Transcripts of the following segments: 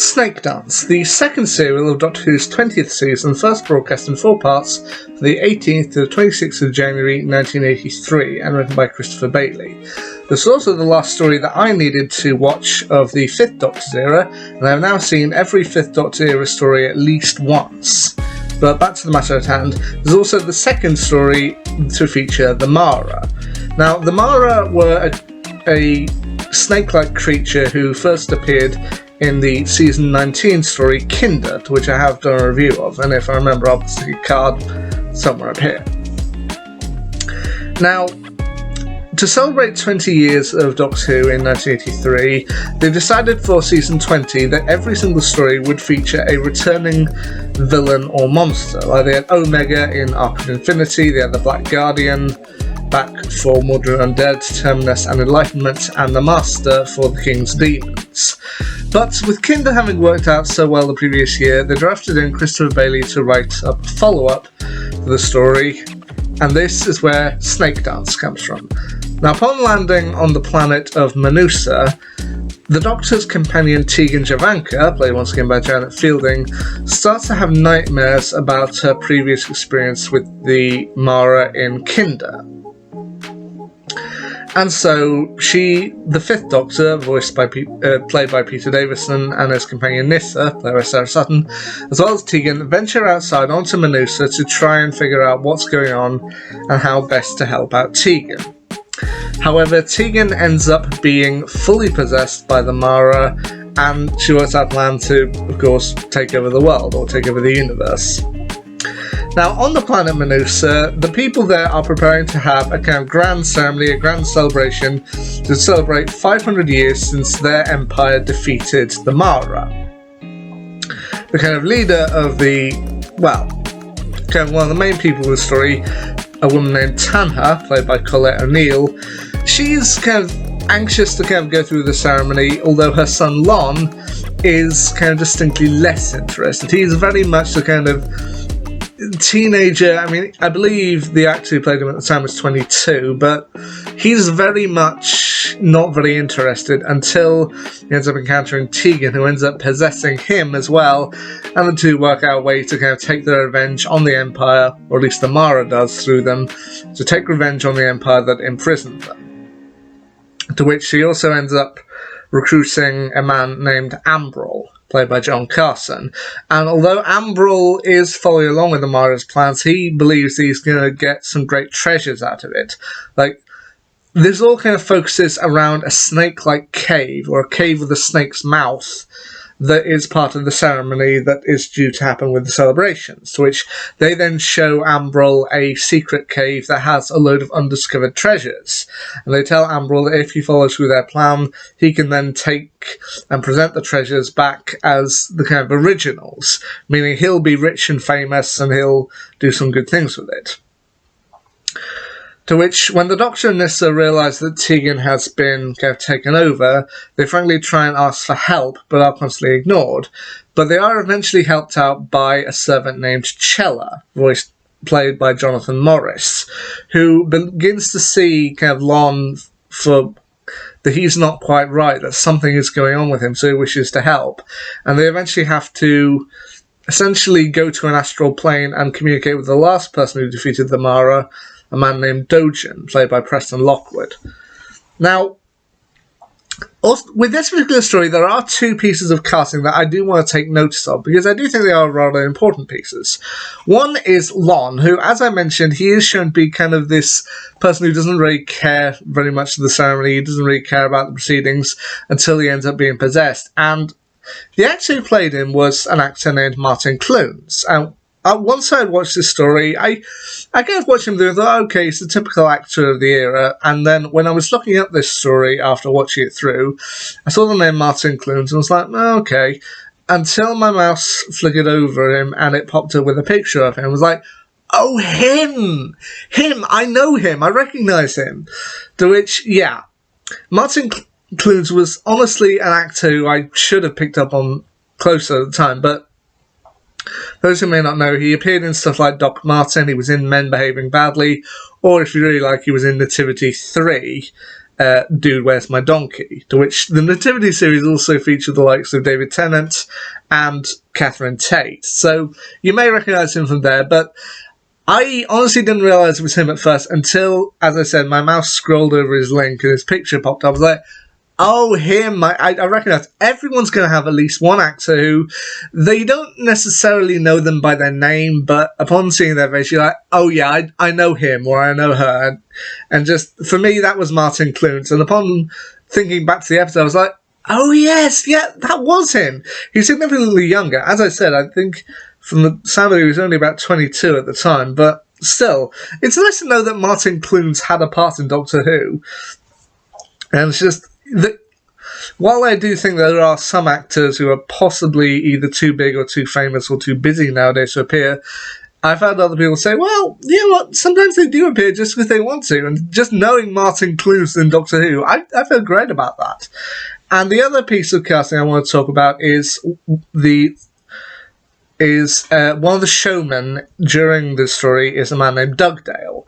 Snakedance, the second serial of Doctor Who's 20th season, first broadcast in 4 parts from the 18th to the 26th of January 1983, and written by Christopher Bailey. This was also the last story that I needed to watch of the 5th Doctor's era, and I have now seen every 5th Doctor era story at least once. But back to the matter at hand, there's also the second story to feature the Mara. Now, the Mara were a snake-like creature who first appeared in the season 19 story Kinder, to which I have done a review of, and if I remember I'll stick a card somewhere up here. Now, to celebrate 20 years of Doctor Who in 1983, they decided for season 20 that every single story would feature a returning villain or monster. Like they had Omega in Arc of Infinity, they had the Black Guardian back for Mordred Undead, Terminus and Enlightenment, and the Master for the King's Demons. But with Kinder having worked out so well the previous year, they drafted in Christopher Bailey to write a follow-up to the story, and this is where Snakedance comes from. Now, upon landing on the planet of Manusa, the Doctor's companion Tegan Javanka, played once again by Janet Fielding, starts to have nightmares about her previous experience with the Mara in Kinder. And so she, the 5th Doctor, played by Peter Davison, and his companion Nissa, played by Sarah Sutton, as well as Tegan, venture outside onto Manusa to try and figure out what's going on and how best to help out Tegan. However, Tegan ends up being fully possessed by the Mara, and she works out a plan to, of course, take over the world, or take over the universe. Now, on the planet Manusa, the people there are preparing to have a kind of grand ceremony, a grand celebration, to celebrate 500 years since their empire defeated the Mara. The kind of leader of kind of one of the main people of the story, a woman named Tanha, played by Colette O'Neill, she's kind of anxious to kind of go through the ceremony, although her son Lon is kind of distinctly less interested. He's very much the kind of teenager. I mean, I believe the actor who played him at the time was 22, but he's very much not very interested until he ends up encountering Tegan, who ends up possessing him as well, and the two work out a way to kind of take their revenge on the Empire, or at least the Mara does through them, to take revenge on the Empire that imprisoned them. To which she also ends up recruiting a man named Ambrol, played by John Carson. And although Ambrol is following along with the Mara's plans, he believes he's going to get some great treasures out of it. Like, this all kind of focuses around a snake-like cave, or a cave with a snake's mouth, that is part of the ceremony that is due to happen with the celebrations, to which they then show Ambrol a secret cave that has a load of undiscovered treasures. And they tell Ambrol that if he follows through their plan, he can then take and present the treasures back as the kind of originals, meaning he'll be rich and famous and he'll do some good things with it. To which, when the Doctor and Nissa realise that Tegan has been kind of taken over, they frankly try and ask for help, but are constantly ignored. But they are eventually helped out by a servant named Chella, played by Jonathan Morris, who begins to see kind of Lon for that he's not quite right, that something is going on with him, so he wishes to help. And they eventually have to essentially go to an astral plane and communicate with the last person who defeated the Mara, a man named Dogen, played by Preston Lockwood. Now, also, with this particular story, there are 2 pieces of casting that I do want to take notice of, because I do think they are rather important pieces. One is Lon, who, as I mentioned, he is shown to be kind of this person who doesn't really care very much for the ceremony, he doesn't really care about the proceedings, until he ends up being possessed. And the actor who played him was an actor named Martin Clunes. Once I had watched this story, I kind of watched him and thought, okay, he's a typical actor of the era. And then when I was looking up this story after watching it through, I saw the name Martin Clunes and was like, oh, okay. Until my mouse flickered over him and it popped up with a picture of him. I was like, oh, him! I know him! I recognise him! To which, yeah, Martin Clunes was honestly an actor who I should have picked up on closer at the time, but those who may not know, he appeared in stuff like Doc Martin, he was in Men Behaving Badly, or if you really like, he was in Nativity 3, Dude, Where's My Donkey? To which the Nativity series also featured the likes of David Tennant and Catherine Tate. So you may recognise him from there, but I honestly didn't realise it was him at first until, as I said, my mouse scrolled over his link and his picture popped up. I was like, oh, him. I recognise everyone's going to have at least one actor who they don't necessarily know them by their name, but upon seeing their face, you're like, oh yeah, I know him or I know her. And just, for me, that was Martin Clunes. And upon thinking back to the episode, I was like, oh yes, yeah, that was him. He's significantly younger. As I said, I think from the sound of it, he was only about 22 at the time, but still, it's nice to know that Martin Clunes had a part in Doctor Who. And it's just, while I do think there are some actors who are possibly either too big or too famous or too busy nowadays to appear, I've had other people say, well, you know what, sometimes they do appear just because they want to, and just knowing Martin Clunes in Doctor Who, I feel great about that. And the other piece of casting I want to talk about is one of the showmen during this story is a man named Dugdale.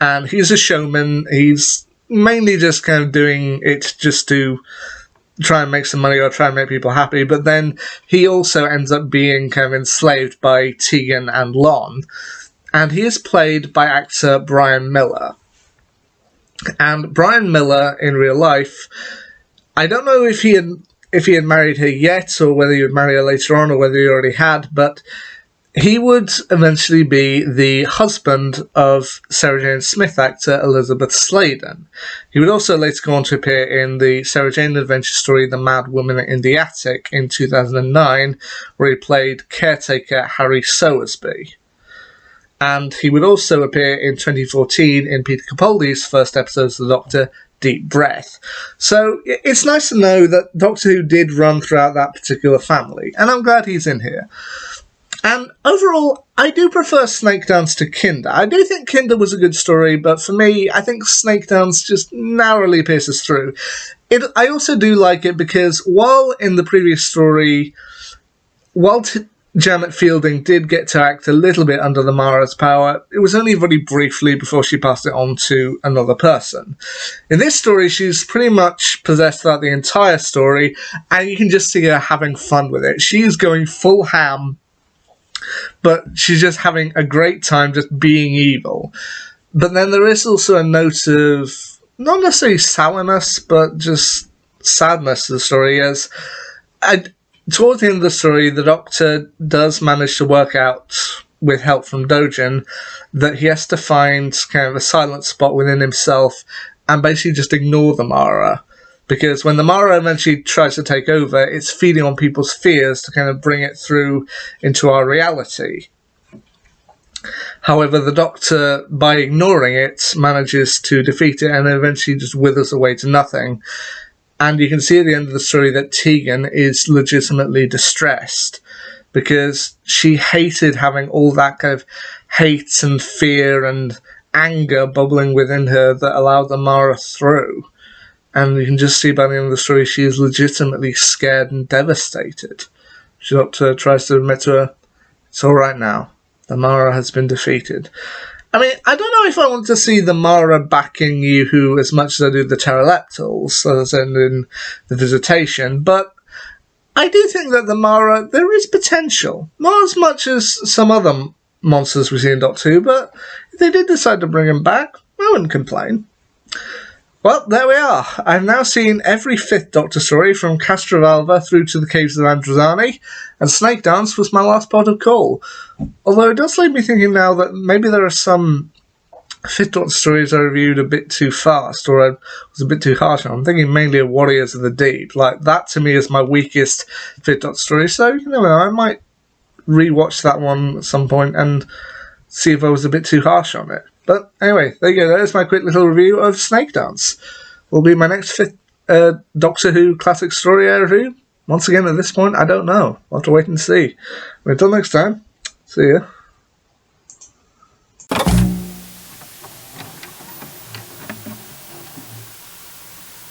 And he's a showman, he's mainly just kind of doing it just to try and make some money or try and make people happy, but then he also ends up being kind of enslaved by Tegan and Lon, and he is played by actor Brian Miller. And Brian Miller, in real life, I don't know if he had married her yet, or whether he would marry her later on, or whether he already had, but he would eventually be the husband of Sarah Jane Smith actor Elizabeth Sladen. He would also later go on to appear in the Sarah Jane adventure story The Mad Woman in the Attic in 2009, where he played caretaker Harry Sowersby. And he would also appear in 2014 in Peter Capaldi's first episodes of The Doctor, Deep Breath. So it's nice to know that Doctor Who did run throughout that particular family, and I'm glad he's in here. And overall, I do prefer Snakedance to Kinder. I do think Kinder was a good story, but for me, I think Snakedance just narrowly pierces through. I also do like it because while in the previous story, Janet Fielding did get to act a little bit under the Mara's power, it was only very briefly before she passed it on to another person. In this story, she's pretty much possessed throughout the entire story, and you can just see her having fun with it. She's going full ham, but she's just having a great time just being evil. But then there is also a note of, not necessarily sourness, but just sadness to the story, as towards the end of the story, the Doctor does manage to work out, with help from Dojin, that he has to find kind of a silent spot within himself and basically just ignore the Mara. Because when the Mara eventually tries to take over, it's feeding on people's fears to kind of bring it through into our reality. However, the Doctor, by ignoring it, manages to defeat it and eventually just withers away to nothing. And you can see at the end of the story that Tegan is legitimately distressed, because she hated having all that kind of hate and fear and anger bubbling within her that allowed the Mara through. And you can just see by the end of the story she is legitimately scared and devastated. The Doctor tries to admit to her, it's alright now. The Mara has been defeated. I mean, I don't know if I want to see the Mara backing Yoo-Hoo as much as I do the Pteroleptals, as in the Visitation, but I do think that the Mara, there is potential. Not as much as some other monsters we see in Doctor Who, but if they did decide to bring him back, I wouldn't complain. Well, there we are. I've now seen every fifth Doctor story from Castrovalva through to the Caves of Androzani, and Snakedance was my last port of call. Although it does leave me thinking now that maybe there are some fifth Doctor stories I reviewed a bit too fast, or I was a bit too harsh on. I'm thinking mainly of Warriors of the Deep. Like, that to me is my weakest fifth Doctor story, so you never know, I might rewatch that one at some point and see if I was a bit too harsh on it. But anyway, there you go. There's my quick little review of Snakedance. Will be my next fifth Doctor Who classic story I review. Once again, at this point, I don't know. I'll have to wait and see. Until next time, see ya.